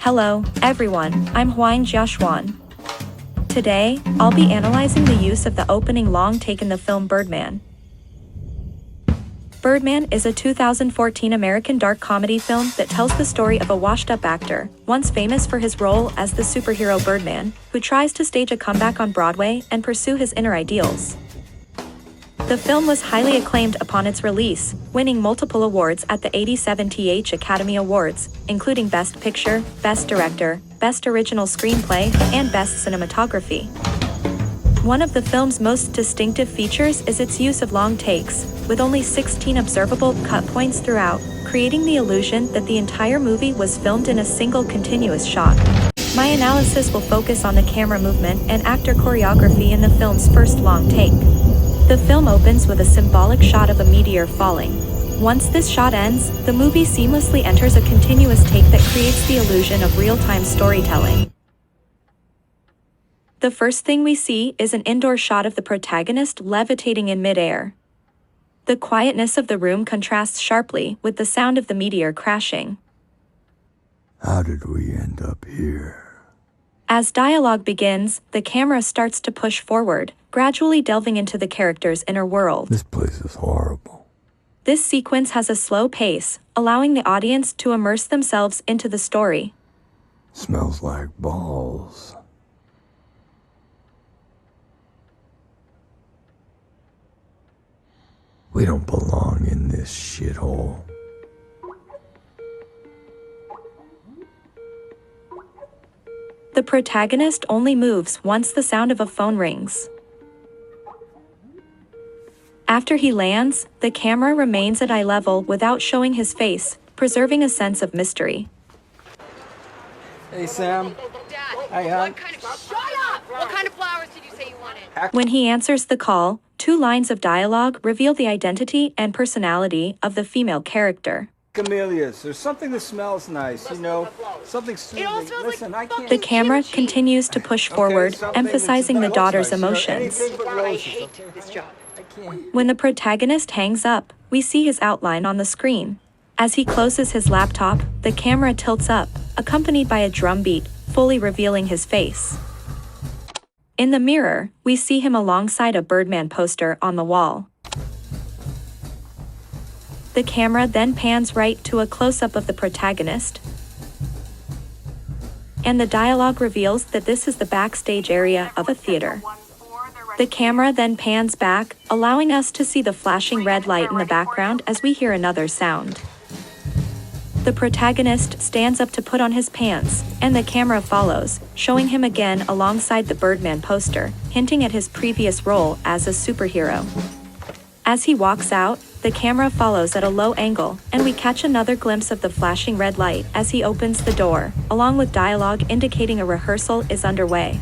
Hello, everyone, I'm Huang Jiaxuan. Today, I'll be analyzing the use of the opening long take in the film Birdman. Birdman is a 2014 American dark comedy film that tells the story of a washed-up actor, once famous for his role as the superhero Birdman, who tries to stage a comeback on Broadway and pursue his inner ideals. The film was highly acclaimed upon its release, winning multiple awards at the 87th Academy Awards, including Best Picture, Best Director, Best Original Screenplay, and Best Cinematography. One of the film's most distinctive features is its use of long takes, with only 16 observable cut points throughout, creating the illusion that the entire movie was filmed in a single continuous shot. My analysis will focus on the camera movement and actor choreography in the film's first long take. The film opens with a symbolic shot of a meteor falling. Once this shot ends, the movie seamlessly enters a continuous take that creates the illusion of real-time storytelling. The first thing we see is an indoor shot of the protagonist levitating in midair. The quietness of the room contrasts sharply with the sound of the meteor crashing. How did we end up here? As dialogue begins, the camera starts to push forward, gradually delving into the character's inner world. This place is horrible. This sequence has a slow pace, allowing the audience to immerse themselves into the story. Smells like balls. We don't belong in this shithole. The protagonist only moves once the sound of a phone rings. After he lands, the camera remains at eye level without showing his face, preserving a sense of mystery. Hey, Sam. Dad, Hi, hon. Shut up! What kind of flowers did you say you wanted? When he answers the call, 2 lines of dialogue reveal the identity and personality of the female character. Camellias. There's something that smells nice, you know? Something soothing. all smells like Listen, I can't... The camera continues to push forward, emphasizing the daughter's emotions. I hate this job. When the protagonist hangs up, we see his outline on the screen. As he closes his laptop, the camera tilts up, accompanied by a drum beat, fully revealing his face. In the mirror, we see him alongside a Birdman poster on the wall. The camera then pans right to a close-up of the protagonist, and the dialogue reveals that this is the backstage area of a theater. The camera then pans back, allowing us to see the flashing red light in the background as we hear another sound. The protagonist stands up to put on his pants, and the camera follows, showing him again alongside the Birdman poster, hinting at his previous role as a superhero. As he walks out, the camera follows at a low angle, and we catch another glimpse of the flashing red light as he opens the door, along with dialogue indicating a rehearsal is underway.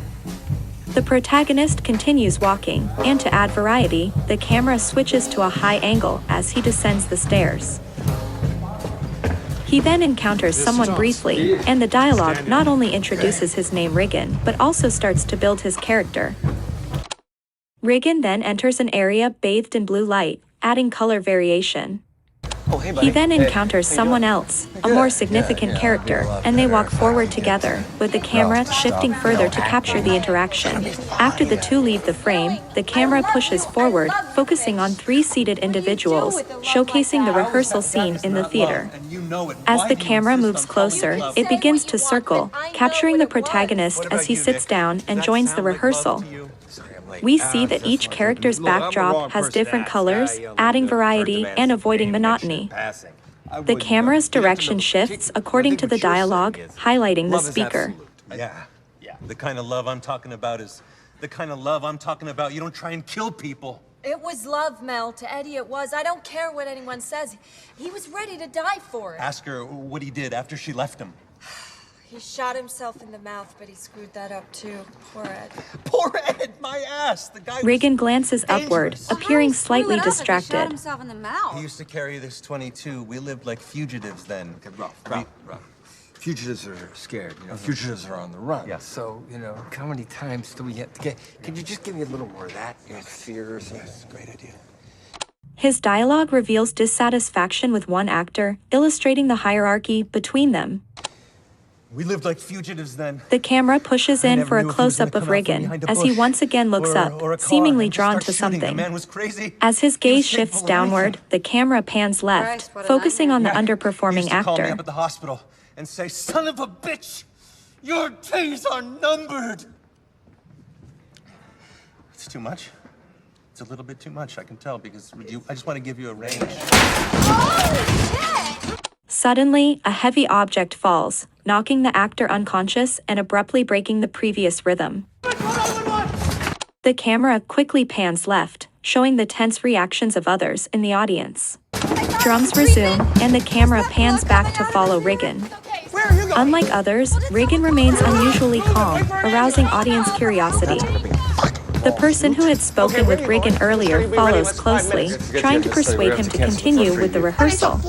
The protagonist continues walking, and to add variety, the camera switches to a high angle as he descends the stairs. He then encounters someone briefly, and the dialogue not only introduces his name Regan, but also starts to build his character. Regan then enters an area bathed in blue light, adding color variation. He then encounters someone else, a more significant character, and they walk forward together, with the camera shifting further to capture the interaction. After the 2 leave the frame, the camera pushes forward, focusing on 3 seated individuals, showcasing the rehearsal scene in the theater. As the camera moves closer, it begins to circle, capturing the protagonist as he sits down and joins the rehearsal. We see that each character's backdrop has different colors, adding variety and avoiding monotony. The camera's direction shifts according to the dialogue, highlighting the speaker. Yeah. The kind of love I'm talking about is the kind of love I'm talking about. You don't try and kill people. It was love, Mel. To Eddie it was. I don't care what anyone says. He was ready to die for it. Ask her what he did after she left him. He shot himself in the mouth, but he screwed that up too. Poor Ed. Poor Ed, my ass. The guy. Regan glances upward, appearing slightly He shot distracted. himself in the mouth. He used to carry this 22. We lived like fugitives then. Rough. Fugitives are scared, you know. Fugitives are on the run. Yeah. So, you know, how many times do we have to get... Could you just give me a little more of that? You know, fears. Yes, great idea. His dialogue reveals dissatisfaction with one actor, illustrating the hierarchy between them. We lived like fugitives then. The camera pushes I in never for a knew if he was close-up gonna of come out from Riggin behind a as he bush once again looks or a up, car seemingly and just drawn start to shooting. The something. man was crazy. As his He was gaze shifts capable of downward, anything. the camera pans left, Christ, what a focusing on the nightmare. He underperforming used to call me up actor. at the hospital and say, "Son of a bitch, your days are numbered." It's too much. It's a little bit too much, I can tell, because I just want to give you a range. Suddenly, a heavy object falls, knocking the actor unconscious and abruptly breaking the previous rhythm. The camera quickly pans left, showing the tense reactions of others in the audience. Drums resume, and the camera pans back to follow Riggin. Unlike others, Riggin remains unusually calm, arousing audience curiosity. The person who had spoken with Riggin earlier follows closely, trying to persuade him to continue with the rehearsal.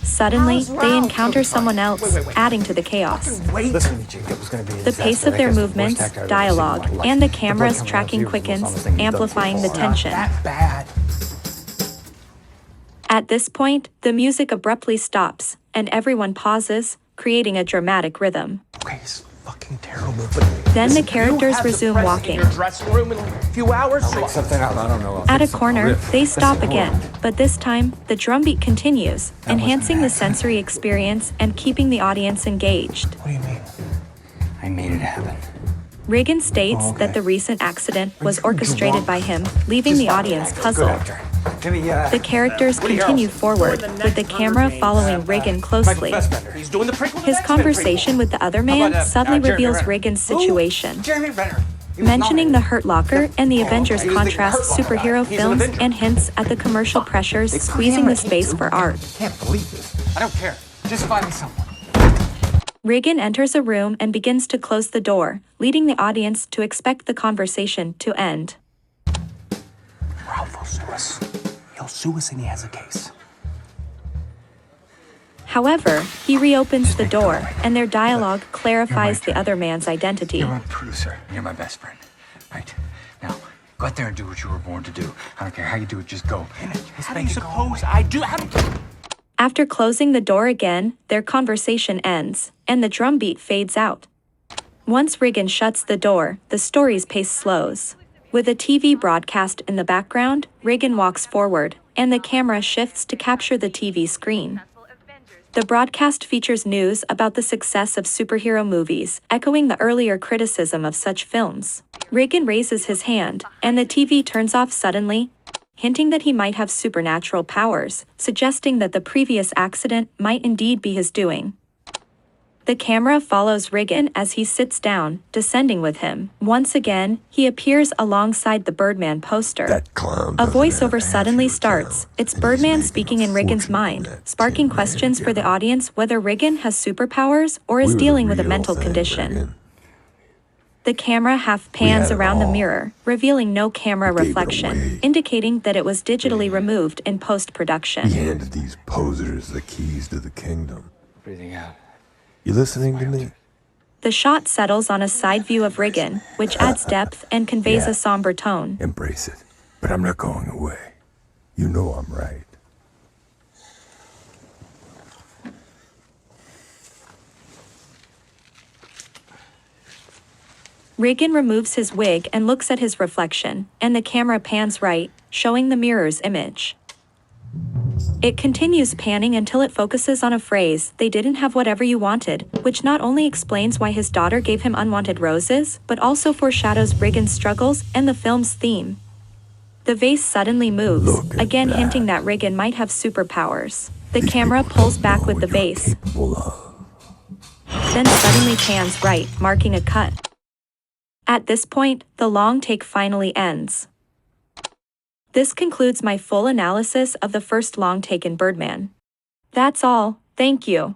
Suddenly, they encounter someone else, adding to the chaos. The pace of their movements, dialogue, and the camera's tracking quickens, amplifying the tension. At this point, the music abruptly stops, and everyone pauses, creating a dramatic rhythm. Then the characters resume walking. At a corner, they stop again, but this time, the drumbeat continues, enhancing the sensory experience and keeping the audience engaged. What do you mean? I made it happen. Riggin states that the recent accident was orchestrated by him, leaving the audience puzzled. The characters continue forward, with the camera following Riggin closely. His conversation with the other man subtly reveals Riggin's situation. Mentioning the Hurt Locker and the Avengers contrasts superhero films and hints at the commercial pressures squeezing the space for art. Can't believe this. I don't care. Just find me someone. Riggin enters a room and begins to close the door, leading the audience to expect the conversation to end. Ralph will sue us. He'll sue us and he has a case. However, he reopens the door, and their dialogue clarifies the other man's identity. You're my producer. You're my best friend. Right? Now, go out there and do what you were born to do. I don't care how you do it, just go. How do you suppose I do? After closing the door again, their conversation ends, and the drumbeat fades out. Once Riggin shuts the door, the story's pace slows. With a TV broadcast in the background, Riggin walks forward, and the camera shifts to capture the TV screen. The broadcast features news about the success of superhero movies, echoing the earlier criticism of such films. Riggin raises his hand, and the TV turns off suddenly, hinting that he might have supernatural powers, suggesting that the previous accident might indeed be his doing. The camera follows Riggin as he sits down, descending with him. Once again, he appears alongside the Birdman poster. That clown A doesn't voiceover have suddenly half your starts. talent, It's and he's Birdman making speaking a in Riggin's fortune on mind, that sparking 10 questions man for the job. audience whether Riggin has superpowers or is We were the dealing with a real mental thing, condition. Riggin. The camera half had pans it around the all. mirror, revealing no camera We gave it reflection, away. indicating that it was digitally removed in We post-production. handed these posers the keys to the kingdom. Breathing out. You listening to me? The shot settles on a side view of Riggin, which adds depth and conveys Yeah. a somber tone. Embrace it. But I'm not going away. You know I'm right. Riggin removes his wig and looks at his reflection, and the camera pans right, showing the mirror's image. It continues panning until it focuses on a phrase, "They didn't have whatever you wanted," which not only explains why his daughter gave him unwanted roses, but also foreshadows Riggin's struggles and the film's theme. The vase suddenly moves, Look at again that. hinting that Riggin might have superpowers. The These camera people pulls don't back know with the what you're vase, capable of. then suddenly pans right, marking a cut. At this point, the long take finally ends. This concludes my full analysis of the first long take in Birdman. That's all, thank you.